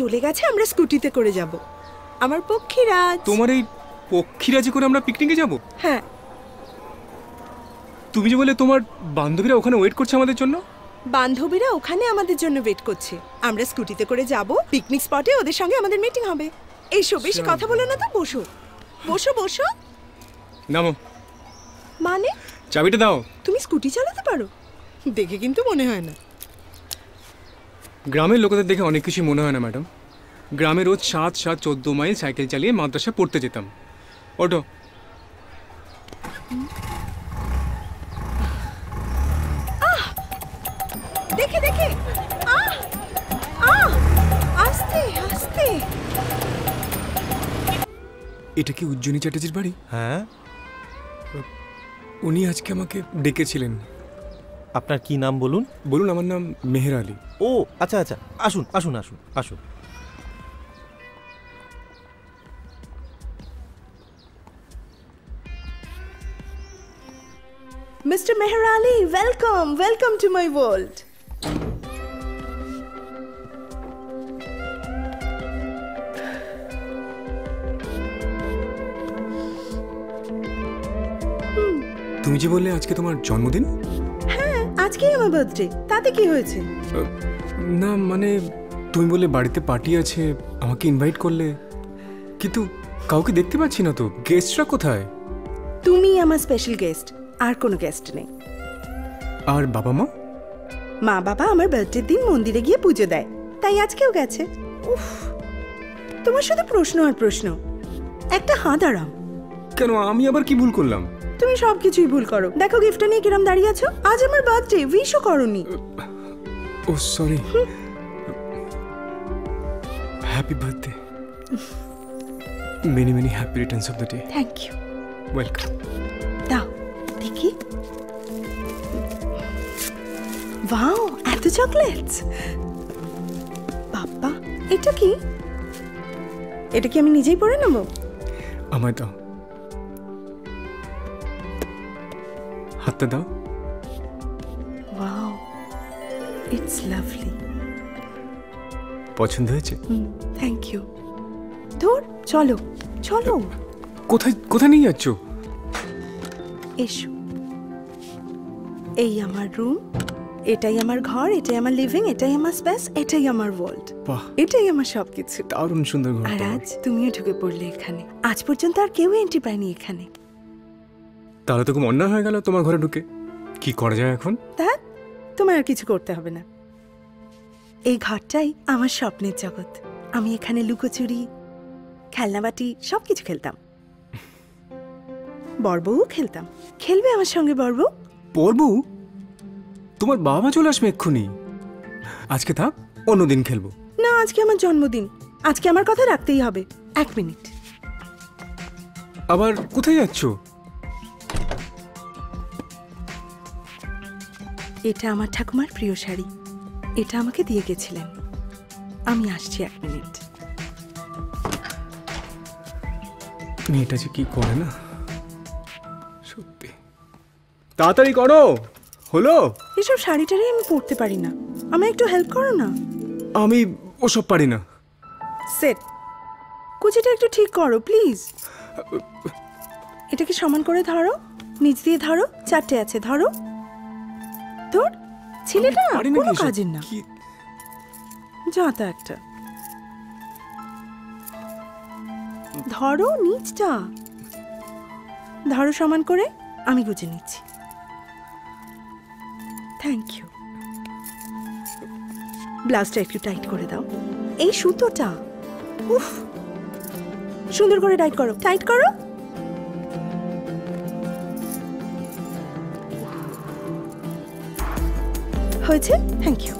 চলে গেছে, আমরা স্কুটিতে করে যাব। আমার পক্ষীরাজ। তোমার এই পক্ষীরাজে করে আমরা পিকনিকে যাব? হ্যাঁ। তুমি যে বলে তোমার বান্ধবীরা ওখানে ওয়েট করছে আমাদের জন্য। বান্ধবীরা ওখানে আমাদের জন্য ওয়েট করছে, আমরা স্কুটিতে করে যাব পিকনিক স্পটে, ওদের সঙ্গে আমাদের মিটিং হবে। এইসব বেশি কথা বলো না তো, বসো বসো বসো। নামো। মানে? চাবিটা দাও। তুমি স্কুটি চালাতে পারো? দেখে কিন্তু মনে হয় না। গ্রামের লোকেদের দেখে অনেক কিছু মনে হয় না ম্যাডাম। গ্রামে রোজ 7-14 মাইল সাইকেল চালিয়ে মাদ্রাসা পড়তে যেতাম। ওটো। দেখে দেখে। আস্তে আস্তে। এটা কি উজ্জয়িনী চ্যাটার্জির বাড়ি? হ্যাঁ। উনি আজকে আমাকে ডেকেছিলেন। আপনার কি নাম বলুন? বলুন, আমার নাম মেহের আলী। ও আচ্ছা আচ্ছা, আসুন আসুন আসুন আসুন। Mr. Meher Ali, welcome, welcome to my world. তুমি যে বললে আজকে তোমার জন্মদিন? হ্যাঁ, আজকেই আমার বার্থডে, তাতে কি হয়েছে? না মানে তুমি বললে বাড়িতে পার্টি আছে, আমাকে ইনভাইট করলে, কিন্তু কাউকে দেখতে পাচ্ছি না তো। গেস্টরা কোথায়? তুমি আমার স্পেশাল গেস্ট, আর কোনো গেস্ট নেই। আর বাবা মা? মা বাবা আমার বার্থডের দিন মন্দিরে গিয়ে পুজো দেয়, তাই আজকেও গেছে। উফ, তোমার সাথে প্রশ্ন আর প্রশ্ন, একটা হাত আরাম। কেন, আমি আবার কি ভুল করলাম? তুমি সবকিছুই ভুল করো। দেখো গিফটটা নিয়ে কিরম দাঁড়িয়ে আছো। আজ আমার বার্থডে, উইশও করোনি। Oh sorry. Happy birthday. Many many happy returns of the day. Thank you. Welcome. দাও দেখি। ওয়াও, এত চকলেটস। বাবা, এটা কি? এটা কি আমি নিজেই পরে নেব? আমায় দাও, হাতটা দাও। Wow, it's lovely. পছন্দ হয়েছে? Thank you. ধর, চলো চলো। কোথায় কোথায় নিয়ে যাচ্ছ? এসো। এই আমার রুম, এটাই আমার ঘর, এটাই আমার লিভিং, এটাই আমার স্পেস, এটাই আমার ওয়ার্ল্ড। বাহ, এটাই আমার সবকিছু। দারুণ সুন্দর ঘর। আর আজ তুমিও ঢুকে পড়লে এখানে। আজ পর্যন্ত আর কেউ এন্ট্রি পায়নি এখানে। তাহলে তো খুব অন্যায় হয়ে গেল তোমার ঘরে ঢুকে। কি করা যায় এখন? তা তোমার আর কিছু করতে হবে না। এই ঘরটাই আমার স্বপ্নের জগৎ। আমি এখানে লুকোচুরি, খেলনাবাটি সবকিছু খেলতাম। বড়বউ খেলতাম। খেলবে আমার সঙ্গে বড়বউ? পড়বো? তোমার বাবা মা চলে আসবে এক্ষুনি। আজকে থাক, অন্যদিন খেলবো। না, আজকে আমার জন্মদিন, আজকে আমার কথা রাখতেই হবে। 1 মিনিট। আবার কোথায় যাচ্ছ? এটা আমার ঠাকুমার প্রিয় শাড়ি, এটা আমাকে দিয়ে গেছিলেন। আমি আসছি 1 মিনিট। মেয়েটা যে কি করে না, সত্যি। তাড়াতাড়ি করো, হলো? এসব শাড়িটারই আমি পরতে পারি না, আমায় একটু হেল্প করো না। আমি ওসব পারি না। সেট, কুচিটা একটু ঠিক করো প্লিজ। এটাকে সমান করে ধরো, নিচ দিয়ে ধরো, 4টে আছে, ধরো। ধর, ছেলেটা কোনো কাজের না, যা তা একটা। ধরো নিচটা, ধরো সমান করে, আমি গুজে নিচ্ছি। Thank you. ব্লাউজটা একটু টাইট করে দাও। এই সুতোটা, উফ, সুন্দর করে টাইট করো, টাইট করো। হয়েছে? Thank you.